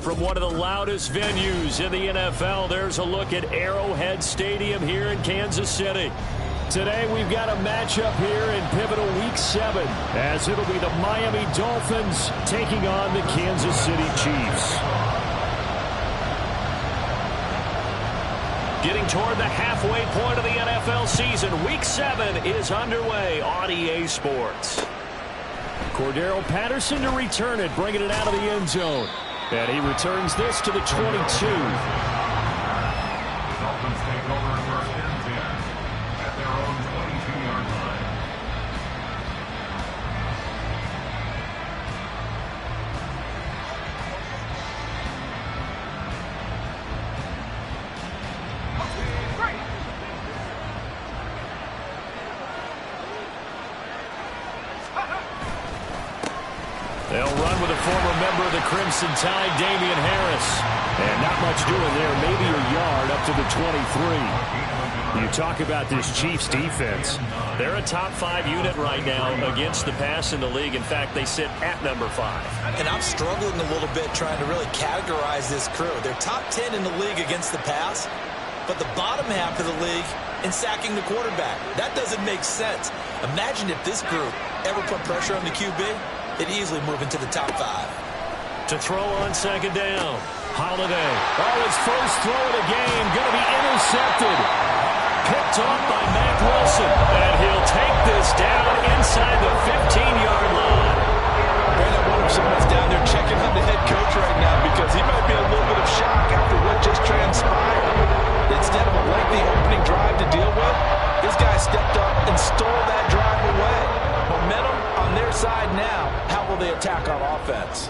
From one of the loudest venues in the NFL, there's a look at Arrowhead Stadium here in Kansas City. Today we've got a matchup here in pivotal Week 7, as it'll be the Miami Dolphins taking on the Kansas City Chiefs. Getting toward the halfway point of the NFL season, Week 7 is underway on EA Sports. Cordero Patterson to return it, bringing it out of the end zone. And he returns this to the 22. Dolphins take over first and 10 at their own 22-yard line. They'll run with a former member of the Crimson Tide, Damian Harris. And not much doing there, maybe a yard up to the 23. You talk about this Chiefs defense. They're a top 5 unit right now against the pass in the league. In fact, they sit at number 5. And I'm struggling a little bit trying to really categorize this crew. They're top 10 in the league against the pass, but the bottom half of the league in sacking the quarterback. That doesn't make sense. Imagine if this group ever put pressure on the QB. They'd easily move into the top 5. To throw on second down, Holiday. Oh, his first throw of the game, going to be intercepted. Picked off by Mack Wilson. And he'll take this down inside the 15-yard line. Man, I wonder if someone's down there checking on the head coach right now, because he might be a little bit of shock after what just transpired. Instead of a lengthy opening drive to deal with, this guy stepped up and stole that drive away. Momentum on their side now. How will they attack on offense?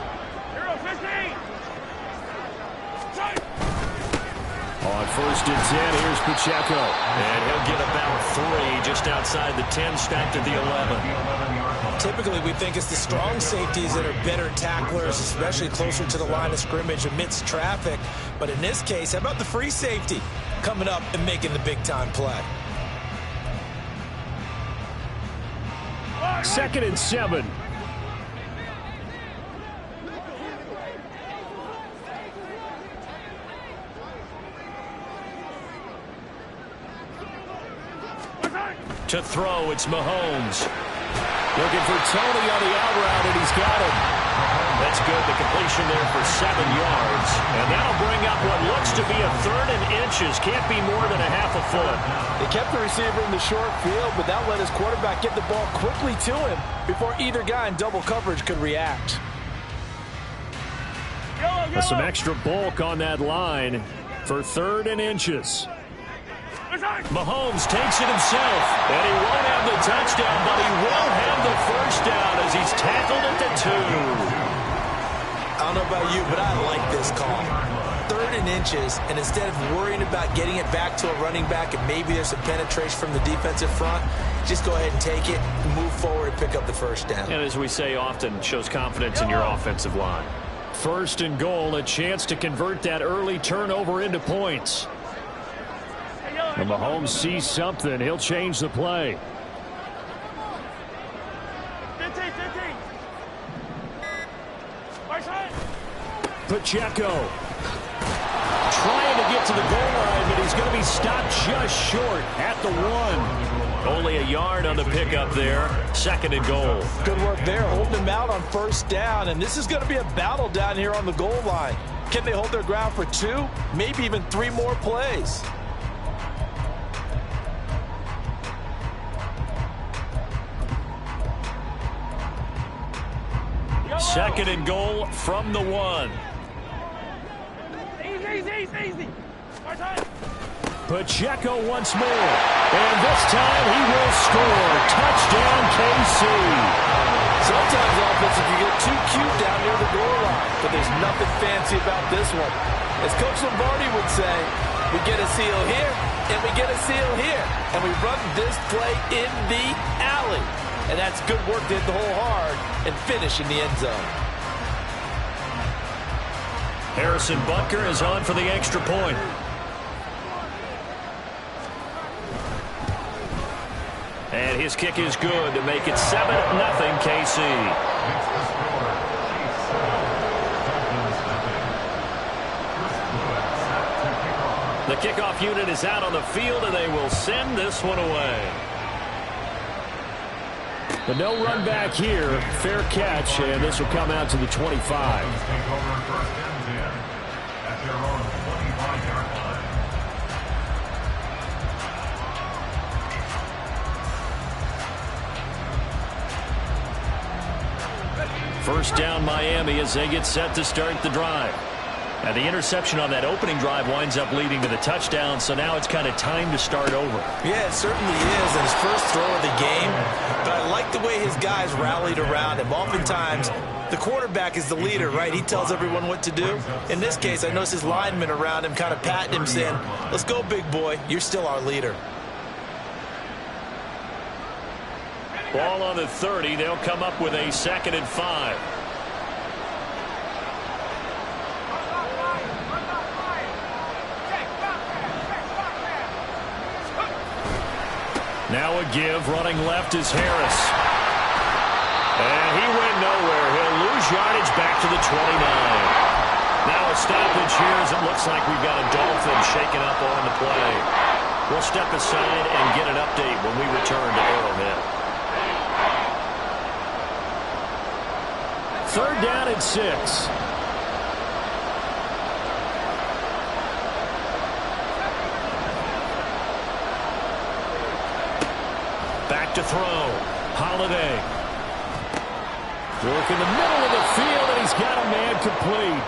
On first and 10, here's Pacheco. And he'll get about 3 just outside the 10, stacked at the 11. Typically, we think it's the strong safeties that are better tacklers, especially closer to the line of scrimmage amidst traffic. But in this case, how about the free safety coming up and making the big-time play? Second and 7. To throw, it's Mahomes. Looking for Tony on the out route, and he's got him. That's good. The completion there for 7 yards. And that'll bring up what looks to be a 3rd and inches. Can't be more than a half a foot. They kept the receiver in the short field, but that let his quarterback get the ball quickly to him before either guy in double coverage could react. Some extra bulk on that line for 3rd and inches. Mahomes takes it himself, and he won't have the touchdown, but he will have the first down as he's tackled at the 2. I don't know about you, but I like this call. 3rd and inches, and instead of worrying about getting it back to a running back and maybe there's some penetration from the defensive front, just go ahead and take it, move forward, and pick up the first down. And as we say often, shows confidence in your offensive line. First and goal, a chance to convert that early turnover into points. And Mahomes sees something. He'll change the play. 15. Pacheco trying to get to the goal line, but he's going to be stopped just short at the 1. Only a yard on the pickup there. 2nd and goal. Good work there, holding him out on first down. And this is going to be a battle down here on the goal line. Can they hold their ground for 2, maybe even 3 more plays? 2nd and goal from the 1. Easy. Pacheco once more. And this time he will score. Touchdown, KC. Sometimes offense can get too cute down near the goal line, but there's nothing fancy about this one. As Coach Lombardi would say, we get a seal here, and we get a seal here, and we run this play in the alley. And that's good work to hit the hole hard and finish in the end zone. Harrison Butker is on for the extra point. And his kick is good to make it 7-0 KC. The kickoff unit is out on the field, and they will send this one away. But no run back here. Fair catch, and this will come out to the 25. Take over first and 10 at their own 25-yard line. First down Miami as they get set to start the drive. And the interception on that opening drive winds up leading to the touchdown, so now it's kind of time to start over. Yeah, it certainly is, and his first throw of the game. But I like the way his guys rallied around him. Oftentimes, the quarterback is the leader, right? He tells everyone what to do. In this case, I noticed his linemen around him kind of patting him, saying, let's go, big boy. You're still our leader. Ball on the 30. They'll come up with a 2nd and 5. Now a give. Running left is Harris. And he went nowhere. He'll lose yardage back to the 29. Now a stoppage here as it looks like we've got a Dolphin shaken up on the play. We'll step aside and get an update when we return to Arrowhead. 3rd down and 6. Back to throw. Holiday. Work in the middle of the field, and he's got a man complete.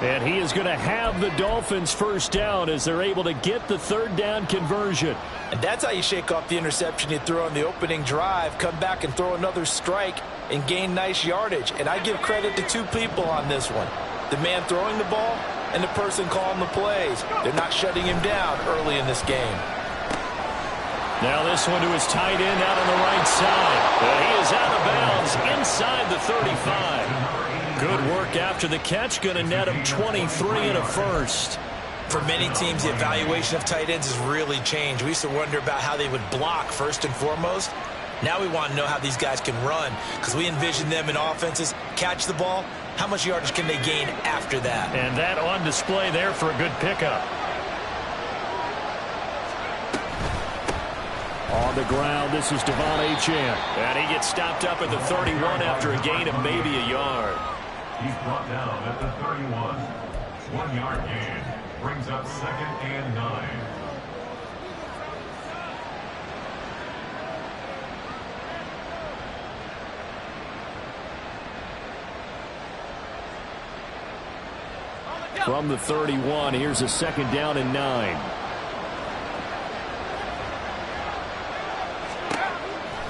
And he is going to have the Dolphins first down as they're able to get the 3rd down conversion. And that's how you shake off the interception you threw on the opening drive, come back and throw another strike and gain nice yardage. And I give credit to two people on this one. The man throwing the ball and the person calling the plays. They're not shutting him down early in this game. Now this one to his tight end out on the right side. He is out of bounds inside the 35. Good work after the catch. Going to net him 23 and a first. For many teams, the evaluation of tight ends has really changed. We used to wonder about how they would block first and foremost. Now we want to know how these guys can run, because we envision them in offenses catch the ball. How much yardage can they gain after that? And that on display there for a good pickup. On the ground, this is Devon Achane. And he gets stopped up at the 31 after a gain of maybe a yard. He's brought down at the 31. 1-yard gain brings up 2nd and 9. From the 31, here's a 2nd down and 9.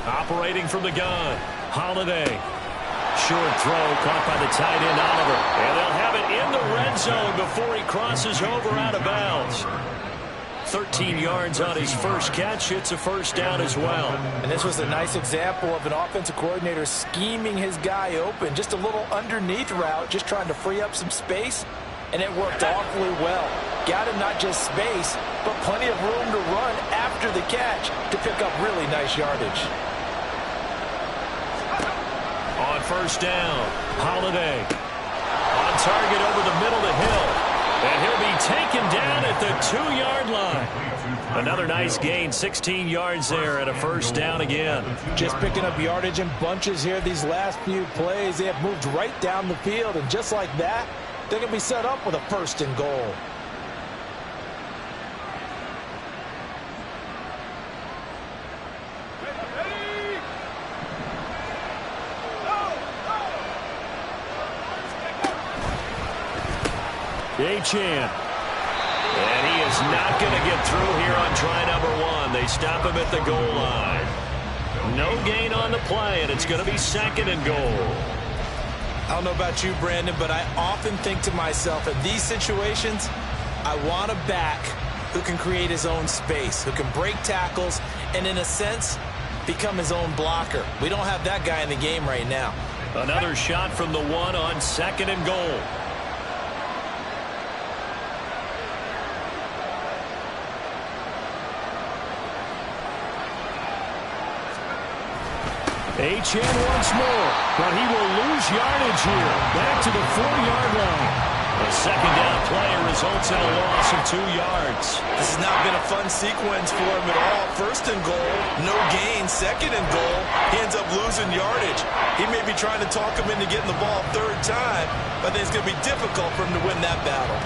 Operating from the gun, Holiday. Short throw caught by the tight end, Oliver. And they'll have it in the red zone before he crosses over out of bounds. 13 yards on his first catch. It's a first down as well. And this was a nice example of an offensive coordinator scheming his guy open. Just a little underneath route, just trying to free up some space. And it worked awfully well. Got him not just space, but plenty of room to run after the catch to pick up really nice yardage. On first down, Holiday. On target over the middle to Hill. And he'll be taken down at the 2-yard line. Another nice gain, 16 yards there and a first down again. Just picking up yardage in bunches here these last few plays. They have moved right down the field, and just like that, they're going to be set up with a 1st and goal. Achane. And he is not going to get through here on try number 1. They stop him at the goal line. No gain on the play, and it's going to be 2nd and goal. I don't know about you, Brandon, but I often think to myself, in these situations, I want a back who can create his own space, who can break tackles, and in a sense, become his own blocker. We don't have that guy in the game right now. Another shot from the 1 on 2nd and goal. Achane once more, but he will lose yardage here. Back to the 4-yard line. A second down play results in a loss of 2 yards. This has not been a fun sequence for him at all. First and goal, no gain. Second and goal, he ends up losing yardage. He may be trying to talk him into getting the ball third time, but I think it's going to be difficult for him to win that battle.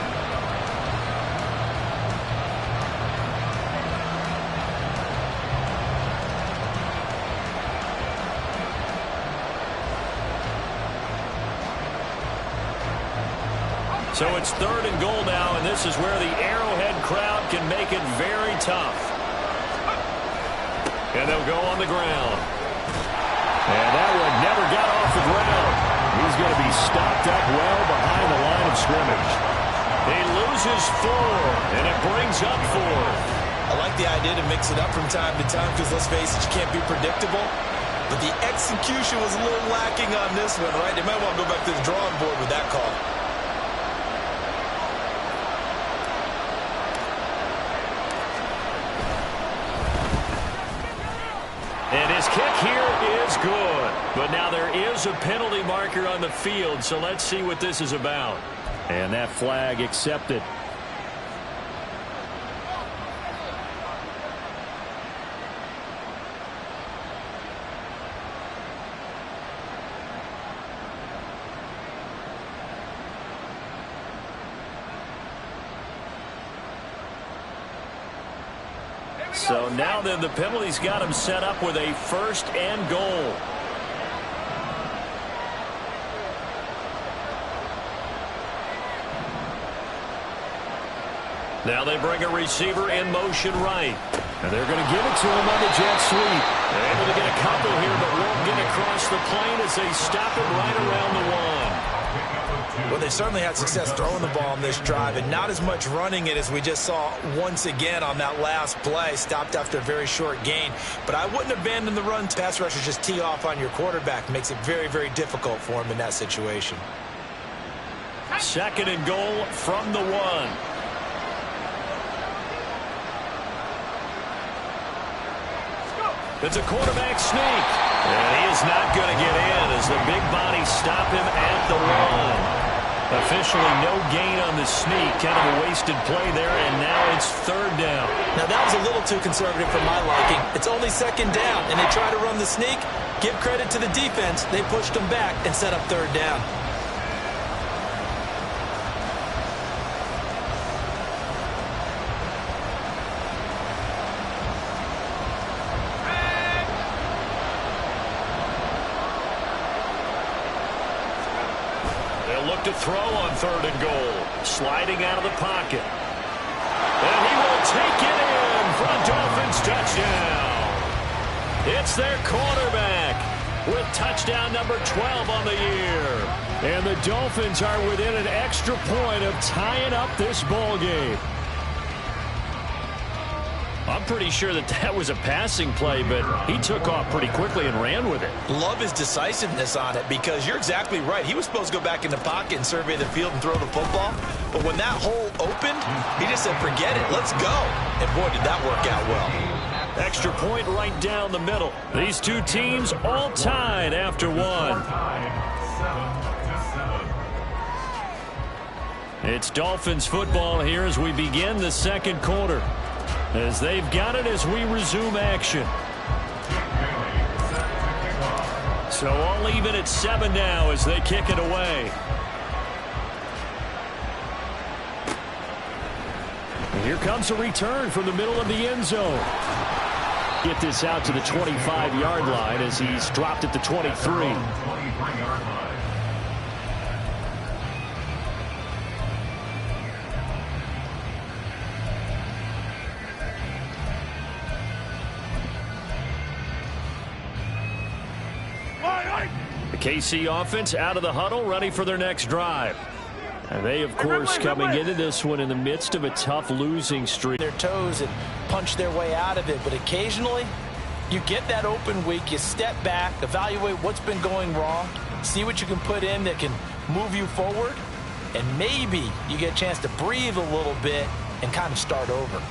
So it's third and goal now, and this is where the Arrowhead crowd can make it very tough. And they'll go on the ground. And that one never got off the ground. He's going to be stopped up well behind the line of scrimmage. He loses 4, and it brings up 4. I like the idea to mix it up from time to time because, let's face it, you can't be predictable. But the execution was a little lacking on this one, right? They might want to go back to the drawing board with that call. And his kick here is good. But now there is a penalty marker on the field, so let's see what this is about. And that flag accepted. So now then, the penalty's got him set up with a first and goal. Now they bring a receiver in motion right. And they're going to give it to him on the jet sweep. They're able to get a couple here, but won't get across the plane as they stop him right around the 1. Well, they certainly had success throwing the ball on this drive, and not as much running it as we just saw once again on that last play. Stopped after a very short gain. But I wouldn't abandon the run. Pass rushers just tee off on your quarterback. Makes it very, very difficult for him in that situation. Second and goal from the 1. It's a quarterback sneak. And he is not going to get in as the big body stop him at the 1. Officially no gain on the sneak. Kind of a wasted play there, and now it's third down. Now that was a little too conservative for my liking. It's only second down, and they try to run the sneak. Give credit to the defense. They pushed them back and set up third down. Look to throw on third and goal. Sliding out of the pocket. And he will take it in for a Dolphins touchdown. It's their quarterback with touchdown number 12 on the year. And the Dolphins are within an extra point of tying up this ball game. I'm pretty sure that was a passing play, but he took off pretty quickly and ran with it. Love his decisiveness on it because you're exactly right. He was supposed to go back in the pocket and survey the field and throw the football. But when that hole opened, he just said, forget it, let's go. And boy, did that work out well. Extra point right down the middle. These two teams all tied after 1. It's Dolphins football here as we begin the second quarter. As they've got it as we resume action. So all even at 7 now as they kick it away. And here comes a return from the middle of the end zone. Get this out to the 25-yard line as he's dropped at the 23. KC offense out of the huddle, ready for their next drive. And they, of course, coming into this one in the midst of a tough losing streak. Their toes and punch their way out of it, but occasionally you get that open week, you step back, evaluate what's been going wrong, see what you can put in that can move you forward, and maybe you get a chance to breathe a little bit and kind of start over.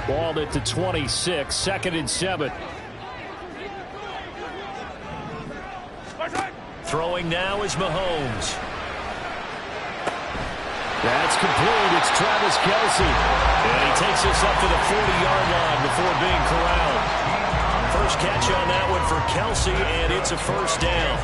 Ball at the 26, 2nd and 7. Throwing now is Mahomes. That's complete. It's Travis Kelce. And he takes us up to the 40-yard line before being corralled. First catch on that one for Kelce, and it's a first down.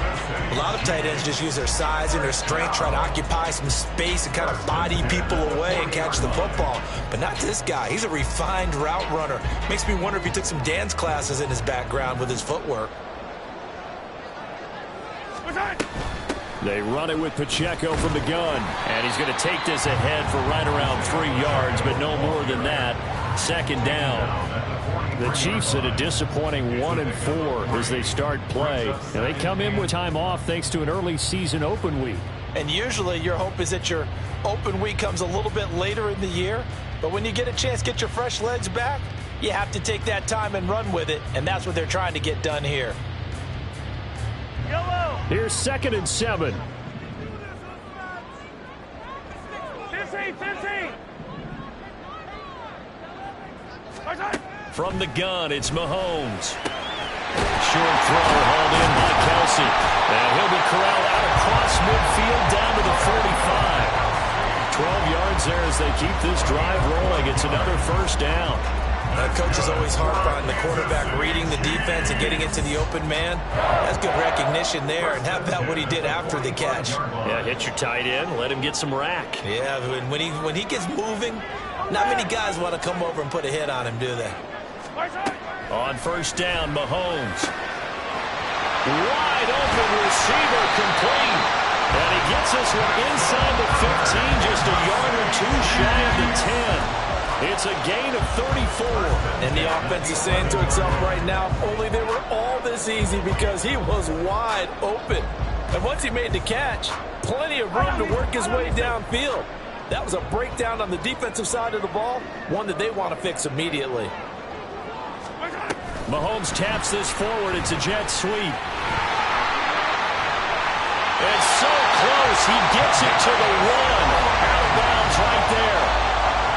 A lot of tight ends just use their size and their strength, try to occupy some space and kind of body people away and catch the football. But not this guy. He's a refined route runner. Makes me wonder if he took some dance classes in his background with his footwork. They run it with Pacheco from the gun, and he's going to take this ahead for right around 3 yards, but no more than that. Second down. The Chiefs at a disappointing 1-4 as they start play. And they come in with time off thanks to an early season open week. And usually your hope is that your open week comes a little bit later in the year. But when you get a chance to get your fresh legs back, you have to take that time and run with it. And that's what they're trying to get done here. Yellow. Here's 2nd and 7. 15. From the gun, it's Mahomes. Short throw hauled in by Kelce. And he'll be corralled out across midfield down to the 45. 12 yards there as they keep this drive rolling. It's another first down. Coaches always harp on the quarterback reading the defense and getting it to the open man. That's good recognition there. And how about what he did after the catch? Yeah, hit your tight end, let him get some rack. Yeah, when he gets moving, not many guys want to come over and put a hit on him, do they? On first down, Mahomes. Wide open receiver complete. And he gets this one inside the 15, just a yard or two shy of the 10. It's a gain of 34. And the offense is saying to itself right now, only they were all this easy because he was wide open. And once he made the catch, plenty of room to work his way downfield. That was a breakdown on the defensive side of the ball, one that they want to fix immediately. Mahomes taps this forward. It's a jet sweep. It's so close. He gets it to the 1. Out of bounds right there.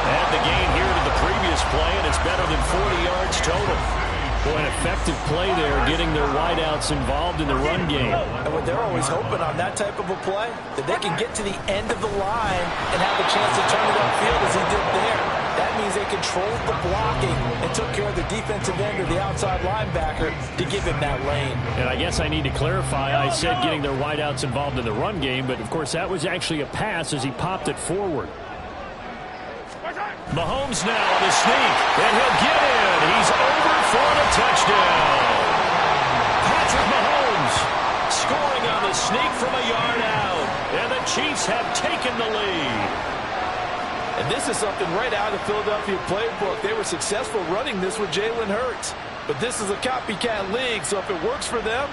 And the gain here to the previous play, and it's better than 40 yards total. Boy, an effective play there, getting their wideouts involved in the run game. And what they're always hoping on that type of a play, that they can get to the end of the line and have a chance to turn it upfield as he did there. That means they controlled the blocking and took care of the defensive end or the outside linebacker to give him that lane. And I guess I need to clarify, I said getting their wideouts involved in the run game, but of course that was actually a pass as he popped it forward. Mahomes now on the sneak, and he'll get in. He's over for the touchdown. Patrick Mahomes scoring on the sneak from a yard out, and the Chiefs have taken the lead. And this is something right out of the Philadelphia playbook. They were successful running this with Jalen Hurts. But this is a copycat league, so if it works for them,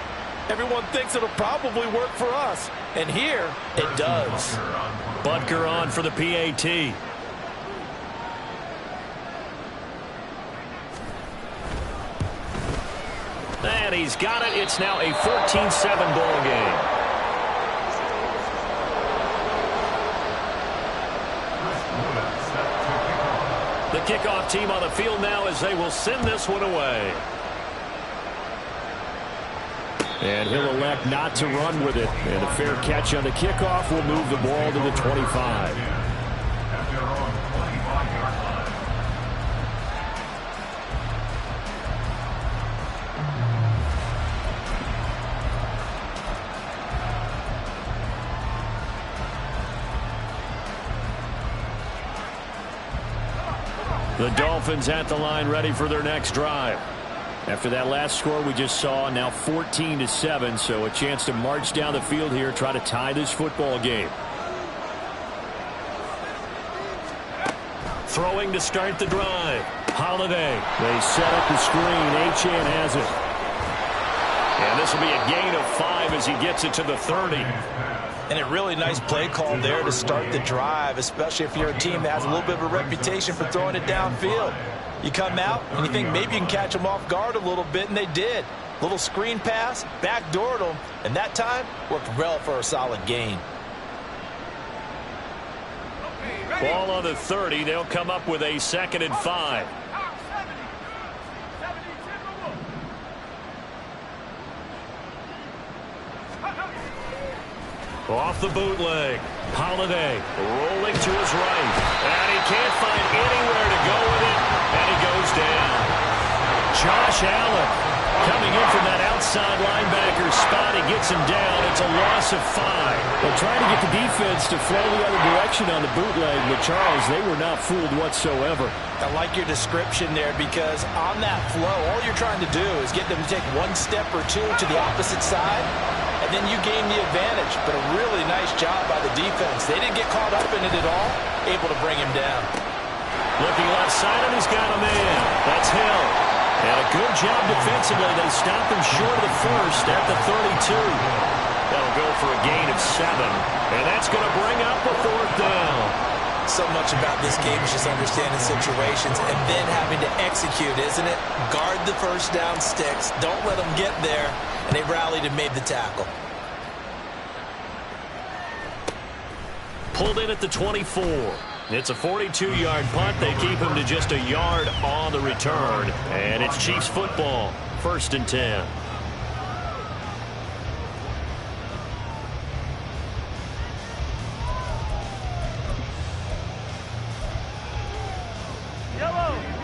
everyone thinks it'll probably work for us. And here, it does. Butker on for the PAT. And he's got it. It's now a 14-7 ball game. The kickoff team on the field now as they will send this one away. And he'll elect not to run with it. And a fair catch on the kickoff will move the ball to the 25. The Dolphins at the line ready for their next drive. After that last score we just saw, now 14-7, so a chance to march down the field here, try to tie this football game. Throwing to start the drive. Holiday. They set up the screen. Achane has it. And this will be a gain of 5 as he gets it to the 30. And a really nice play call there to start the drive, especially if you're a team that has a little bit of a reputation for throwing it downfield. You come out and you think maybe you can catch them off guard a little bit, and they did. Little screen pass, backdoored them, and that time worked well for a solid gain. Ball on the 30. They'll come up with a 2nd and 5. Off the bootleg. Holiday rolling to his right. And he can't find anywhere to go with it. And he goes down. Josh Allen coming in from that outside linebacker spot. He gets him down. It's a loss of 5. Well, trying to get the defense to flow the other direction on the bootleg, but Charles, they were not fooled whatsoever. I like your description there because on that flow, all you're trying to do is get them to take one step or two to the opposite side, and then you gain the advantage. But a really nice job by the defense. They didn't get caught up in it at all, able to bring him down. Looking left side, and he's got a man. That's Hill. And a good job defensively. They stop him short of the first at the 32. That'll go for a gain of 7. And that's going to bring up a 4th down. So much about this game is just understanding situations and then having to execute, isn't it? Guard the first down sticks. Don't let them get there. And they rallied and made the tackle. Pulled in at the 24. It's a 42-yard punt. They keep him to just a yard on the return. And it's Chiefs football. 1st and 10.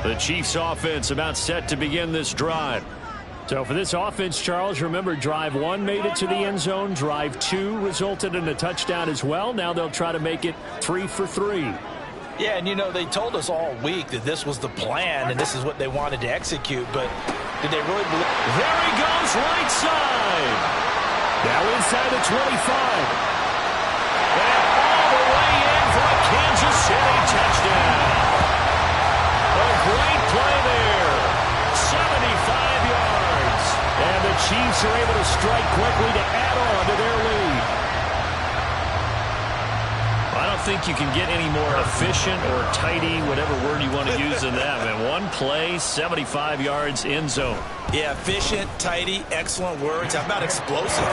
The Chiefs offense about set to begin this drive. So for this offense, Charles, remember drive 1 made it to the end zone. Drive 2 resulted in a touchdown as well. Now they'll try to make it 3 for 3. Yeah, and you know, they told us all week that this was the plan and this is what they wanted to execute, but did they really believe? There he goes, right side. Now inside the 25. And all the way in for a Kansas City touchdown. A great play there. 75 yards. And the Chiefs are able to strike quickly to add on to their lead. I don't think you can get any more efficient or tidy, whatever word you want to use in that. Man, one play, 75 yards, end zone. Yeah, efficient, tidy, excellent words. How about explosive?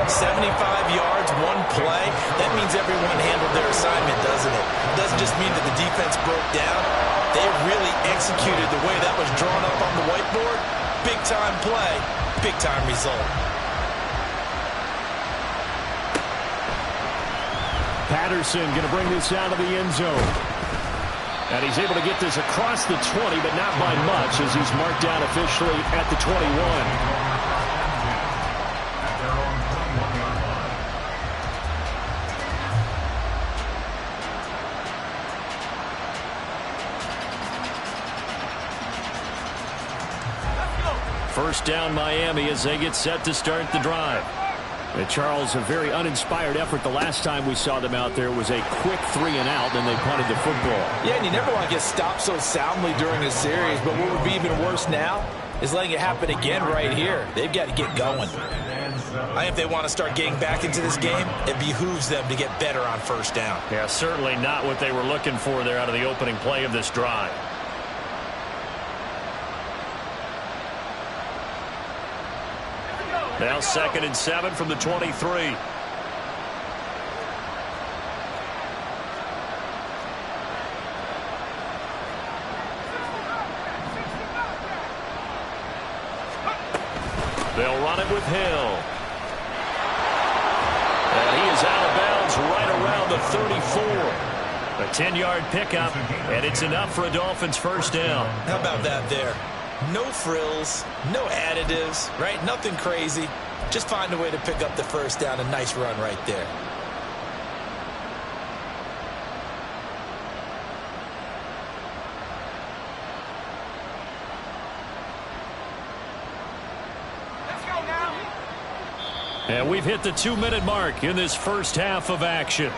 75 yards, one play. That means everyone handled their assignment, doesn't it? It doesn't just mean that the defense broke down. They really executed the way that was drawn up on the whiteboard. Big-time play, big-time result. Patterson going to bring this out of the end zone. And he's able to get this across the 20, but not by much as he's marked down officially at the 21. First down Miami as they get set to start the drive. And Charles, a very uninspired effort the last time we saw them out there was a quick 3 and out, and they punted the football. Yeah, and you never want to get stopped so soundly during a series, but what would be even worse now is letting it happen again right here. They've got to get going. I think if they want to start getting back into this game, it behooves them to get better on first down. Yeah, certainly not what they were looking for there out of the opening play of this drive. Now 2nd and 7 from the 23. They'll run it with Hill. And he is out of bounds right around the 34. A 10-yard pickup, and it's enough for a Dolphins first down. How about that there? No frills, no additives, right? Nothing crazy. Just find a way to pick up the first down. A nice run right there. Let's go now. And we've hit the 2-minute mark in this first half of action.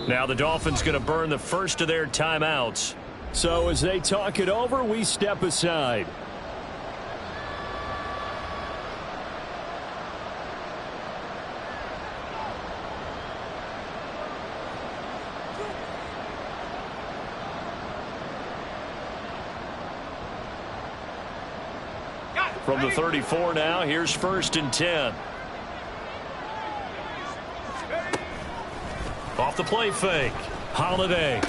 Now the Dolphins going to burn the first of their timeouts. So as they talk it over, we step aside. From the 34 now, here's 1st and 10. Off the play fake. Holiday.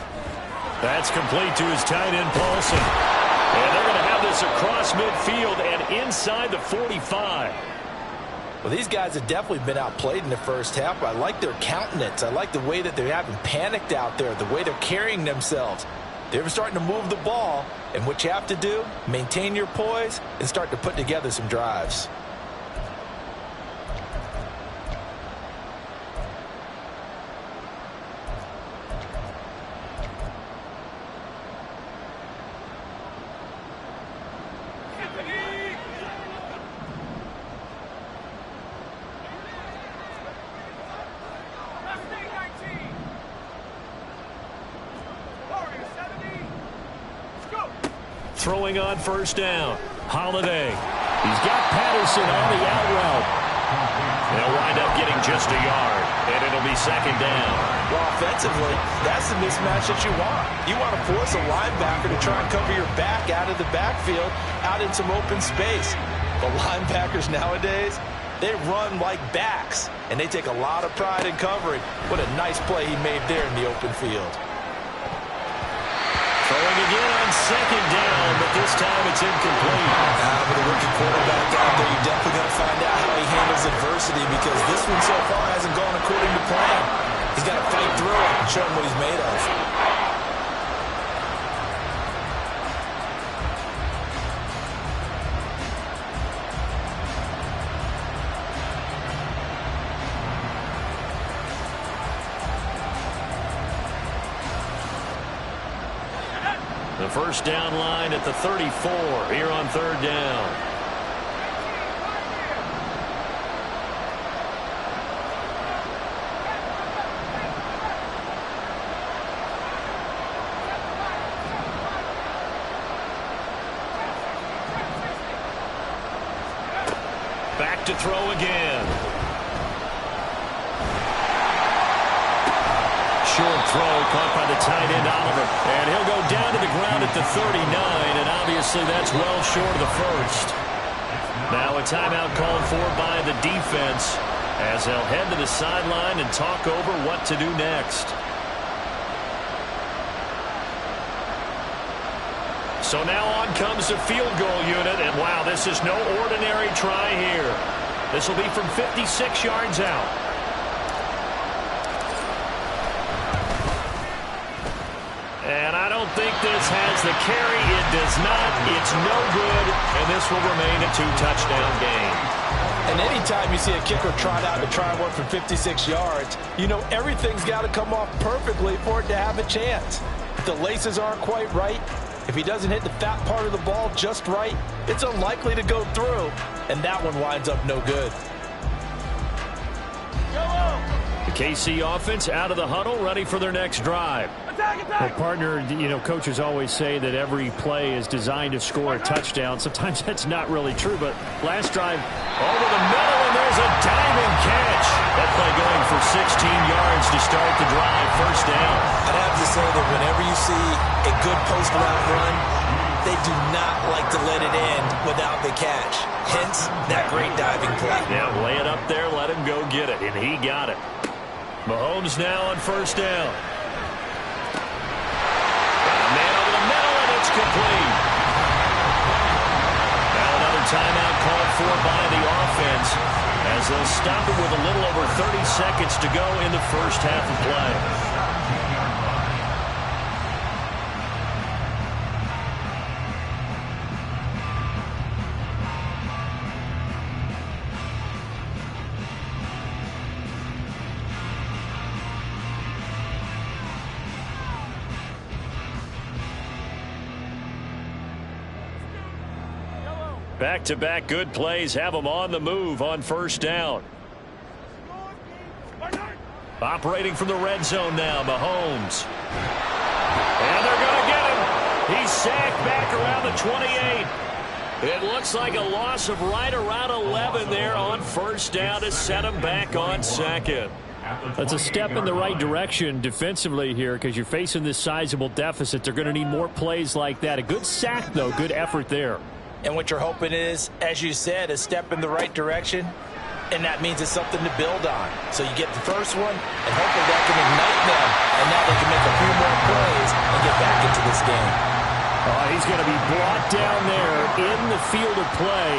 That's complete to his tight end, Paulson. And they're going to have this across midfield and inside the 45. Well, these guys have definitely been outplayed in the first half. I like their countenance. I like the way that they're having panicked out there, the way they're carrying themselves. They're starting to move the ball, and what you have to do, maintain your poise and start to put together some drives. Throwing on 1st down. Holiday. He's got Patterson on the out route. They'll wind up getting just a yard, and it'll be 2nd down. Well, offensively, that's the mismatch that you want. You want to force a linebacker to try and cover your back out of the backfield, out in some open space. The linebackers nowadays, they run like backs, and they take a lot of pride in covering. What a nice play he made there in the open field. Throwing again on 2nd down, but this time it's incomplete. With a rookie quarterback out there, you're definitely going to find out how he handles adversity, because this one so far hasn't gone according to plan. He's got to fight through it and show him what he's made of. The 1st down line at the 34 here on 3rd down. Back to throw again. Short throw caught by the tight end, Oliver. And he'll go down to the ground at the 39, and obviously that's well short of the 1st. Now a timeout called for by the defense as they'll head to the sideline and talk over what to do next. So now on comes the field goal unit, and wow, this is no ordinary try here. This will be from 56 yards out. And I don't think this has the carry. It does not. It's no good, and this will remain a 2-touchdown game. And anytime you see a kicker trot out to try and work for 56 yards, you know everything's got to come off perfectly for it to have a chance. If the laces aren't quite right, if he doesn't hit the fat part of the ball just right, it's unlikely to go through, and that one winds up no good. The KC offense out of the huddle, ready for their next drive. Well, partner, you know, coaches always say that every play is designed to score a touchdown. Sometimes that's not really true, but last drive, over the middle, and there's a diving catch. That play going for 16 yards to start the drive, 1st down. I'd have to say that whenever you see a good post route run, they do not like to let it end without the catch. Hence, that great diving play. Yeah, lay it up there, let him go get it, and he got it. Mahomes now on 1st down. Complete. Now another timeout called for by the offense as they'll stop it with a little over 30 seconds to go in the 1st half of play. Back-to-back good plays have them on the move on 1st down. Operating from the red zone now, Mahomes. And they're going to get him. He's sacked back around the 28. It looks like a loss of right around 11 there on first down to set him back on second. That's a step in the right direction defensively here because you're facing this sizable deficit. They're going to need more plays like that. A good sack, though. Good effort there. And what you're hoping is, as you said, a step in the right direction. And that means it's something to build on. So you get the first one, and hopefully that can ignite them. And now they can make a few more plays and get back into this game. He's going to be brought down there in the field of play.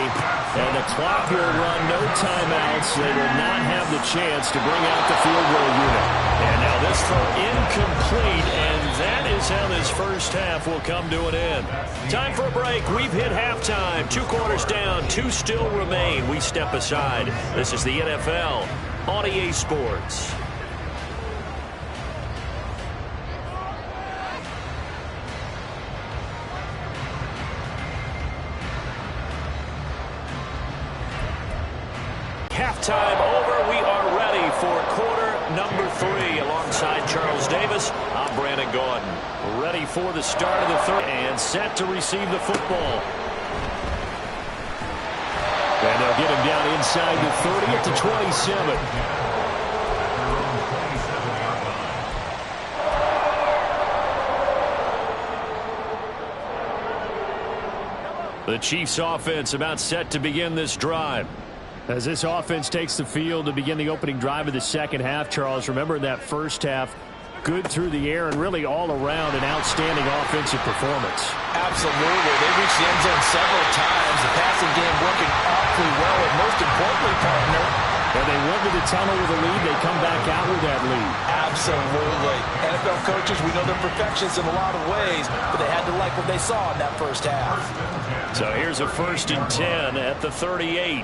And the clock will run, no timeouts. They will not have the chance to bring out the field goal unit. And now this throw incomplete, and that is how this first half will come to an end. Time for a break. We've hit halftime. 2 quarters down, 2 still remain. We step aside. This is the NFL on EA Sports. Halftime over. We are ready for quarter number 3. Alongside Charles Davis, I'm Brandon Gaudin. Ready for the start of the third and set to receive the football. And they'll get him down inside the 30 at the 27. The Chiefs offense about set to begin this drive. As this offense takes the field to begin the opening drive of the second half, Charles, remember that first half, good through the air and really all around an outstanding offensive performance. Absolutely. They reached the end zone several times. The passing game working awfully well, and most importantly, partner, and they went to the tunnel with a lead. They come back out with that lead. Absolutely. NFL coaches, we know they're perfectionists in a lot of ways, but they had to like what they saw in that first half. So here's a 1st and 10 at the 38.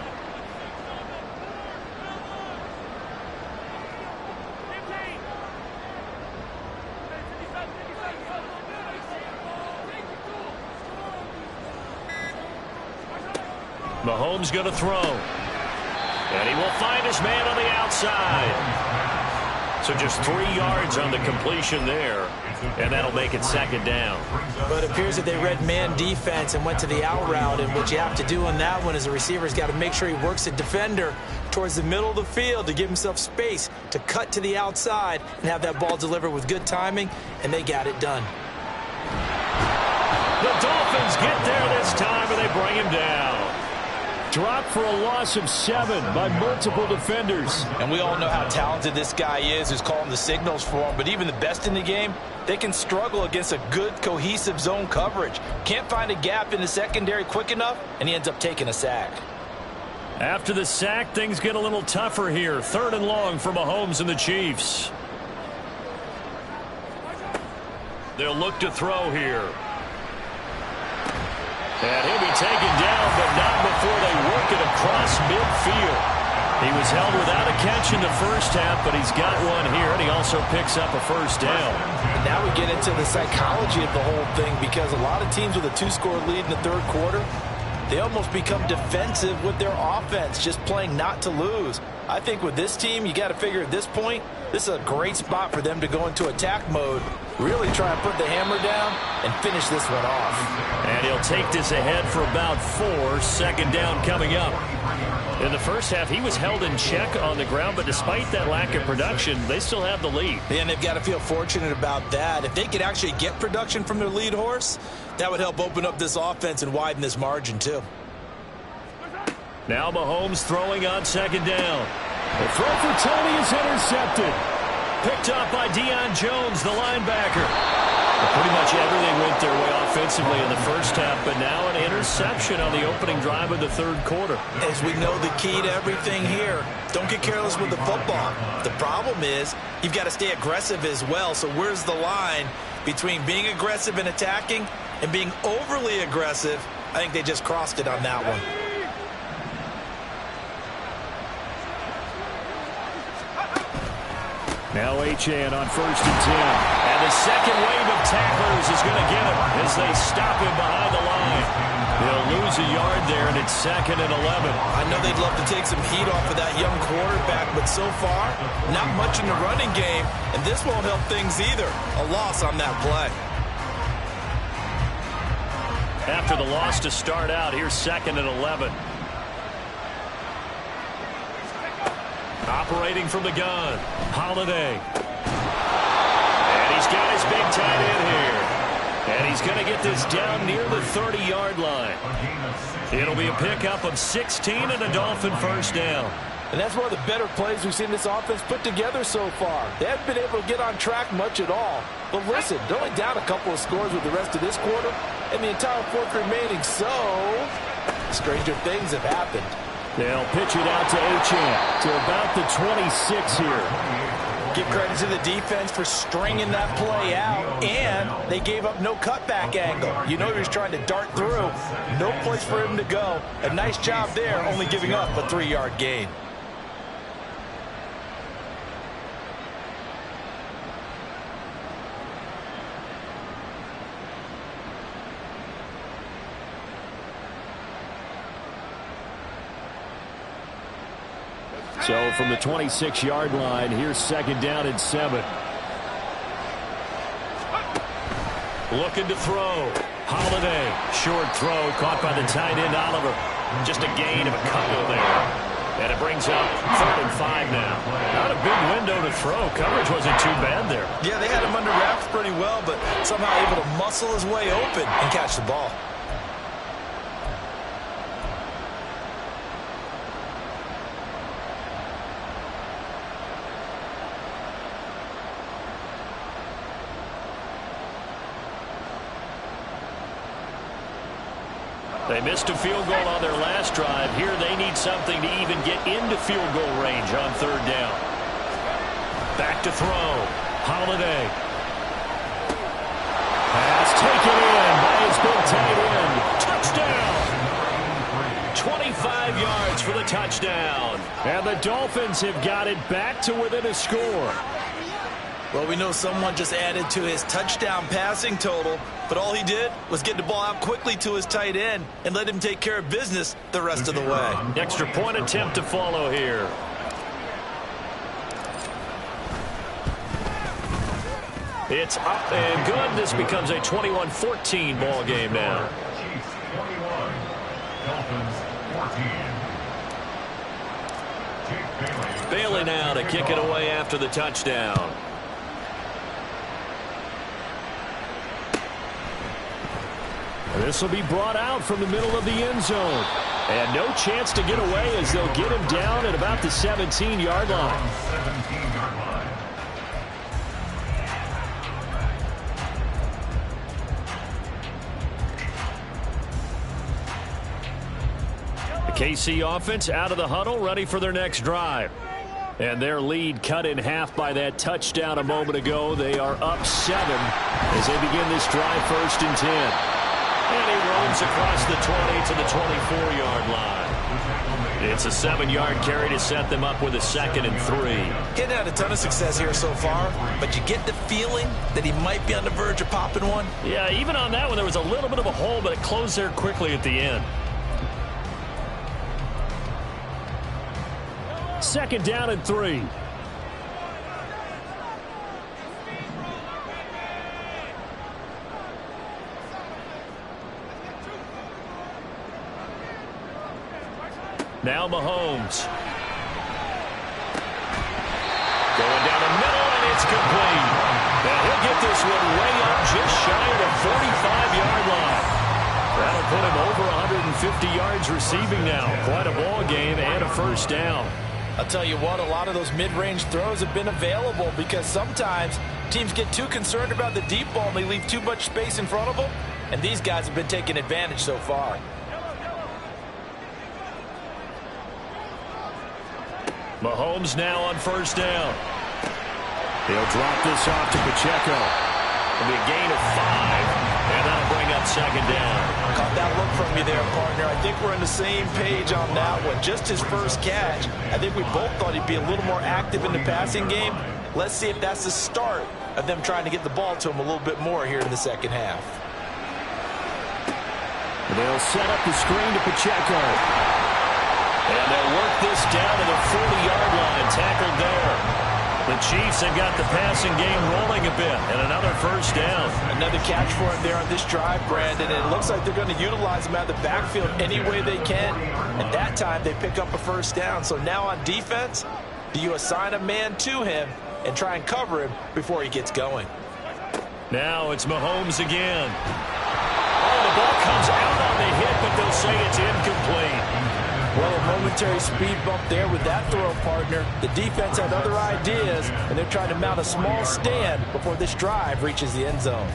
Mahomes going to throw. And he will find his man on the outside. So just 3 yards on the completion there. And that'll make it 2nd down. But it appears that they read man defense and went to the out route. And what you have to do on that one is a receiver's got to make sure he works the defender towards the middle of the field to give himself space to cut to the outside and have that ball delivered with good timing. And they got it done. The Dolphins get there this time and they bring him down. Dropped for a loss of 7 by multiple defenders. And we all know how talented this guy is who's calling the signals for him. But even the best in the game, they can struggle against a good, cohesive zone coverage. Can't find a gap in the secondary quick enough, and he ends up taking a sack. After the sack, things get a little tougher here. 3rd and long for Mahomes and the Chiefs. They'll look to throw here. And he'll be taken down, but not before they work it across midfield. He was held without a catch in the first half, but he's got one here, and he also picks up a 1st down. And now we get into the psychology of the whole thing, because a lot of teams with a 2-score lead in the 3rd quarter, they almost become defensive with their offense, just playing not to lose. I think with this team, you got to figure at this point, this is a great spot for them to go into attack mode, really try and put the hammer down and finish this one off. And he'll take this ahead for about 4. 2nd down coming up. In the first half, he was held in check on the ground, but despite that lack of production, they still have the lead. And they've got to feel fortunate about that. If they could actually get production from their lead horse, that would help open up this offense and widen this margin too. Now Mahomes throwing on 2nd down. The throw for Tony is intercepted. Picked up by Deion Jones, the linebacker. Pretty much everything went their way offensively in the first half, but now an interception on the opening drive of the 3rd quarter. As we know, the key to everything here, don't get careless with the football. The problem is you've got to stay aggressive as well. So where's the line between being aggressive and attacking and being overly aggressive? I think they just crossed it on that one. Now Achane on 1st and 10. And the second wave of tacklers is going to get him as they stop him behind the line. They'll lose a yard there, and it's 2nd and 11. I know they'd love to take some heat off of that young quarterback, but so far, not much in the running game, and this won't help things either. A loss on that play. After the loss to start out, here's 2nd and 11. Operating from the gun, Holiday. And he's got his big tight end here. And he's going to get this down near the 30-yard line. It'll be a pickup of 16 and a Dolphin first down. And that's one of the better plays we've seen this offense put together so far. They haven't been able to get on track much at all. But listen, they're only down a couple of scores with the rest of this quarter and the entire fourth remaining. So, stranger things have happened. They'll pitch it out to Achane to about the 26 here. Give credit to the defense for stringing that play out, and they gave up no cutback angle. You know he was trying to dart through. No place for him to go. A nice job there, only giving up a 3-yard gain. So from the 26-yard line, here's 2nd down and 7. Looking to throw. Holiday. Short throw caught by the tight end, Oliver. Just a gain of a couple there. And it brings up 3rd and 5 now. Not a big window to throw. Coverage wasn't too bad there. Yeah, they had him under wraps pretty well, but somehow able to muscle his way open and catch the ball. They missed a field goal on their last drive. Here they need something to even get into field goal range on 3rd down. Back to throw. Holiday. Pass taken in by his big tight end. Touchdown. 25 yards for the touchdown. And the Dolphins have got it back to within a score. Well, we know someone just added to his touchdown passing total, but all he did was get the ball out quickly to his tight end and let him take care of business the rest of the way. Extra point attempt to follow here. It's up and good. This becomes a 21-14 ball game now. Chiefs 21, Dolphins 14. Bailey now to kick it away after the touchdown. This will be brought out from the middle of the end zone. And no chance to get away as they'll get him down at about the 17-yard line. 17-yard line. The KC offense out of the huddle, ready for their next drive. And their lead cut in half by that touchdown a moment ago. They are up 7 as they begin this drive 1st and 10. And he roams across the 20 to the 24-yard line. It's a 7-yard carry to set them up with a 2nd and 3. Getting had a ton of success here so far, but you get the feeling that he might be on the verge of popping one. Yeah, even on that one, there was a little bit of a hole, but it closed there quickly at the end. 2nd down and 3. Now Mahomes. Going down the middle, and it's complete. And he'll get this one way up just shy of the 45-yard line. That'll put him over 150 yards receiving now. Quite a ball game and a 1st down. I'll tell you what, a lot of those mid-range throws have been available because sometimes teams get too concerned about the deep ball and they leave too much space in front of them. And these guys have been taking advantage so far. Mahomes now on 1st down. He'll drop this off to Pacheco. It'll be a gain of 5, and that'll bring that second down. Caught that look from you there, partner. I think we're on the same page on that one. Just his first catch. I think we both thought he'd be a little more active in the passing game. Let's see if that's the start of them trying to get the ball to him a little bit more here in the second half. They'll set up the screen to Pacheco. And they'll work this down to the 40-yard line. Tackled there. The Chiefs have got the passing game rolling a bit, and another first down. Another catch for him there on this drive, Brandon, and it looks like they're going to utilize him out of the backfield any way they can. At that time, they pick up a first down. So now on defense, do you assign a man to him and try and cover him before he gets going? Now it's Mahomes again. Oh, the ball comes out on the hit, but they'll say it's incomplete. Well, a momentary speed bump there with that throw, partner. The defense had other ideas, and they're trying to mount a small stand before this drive reaches the end zone.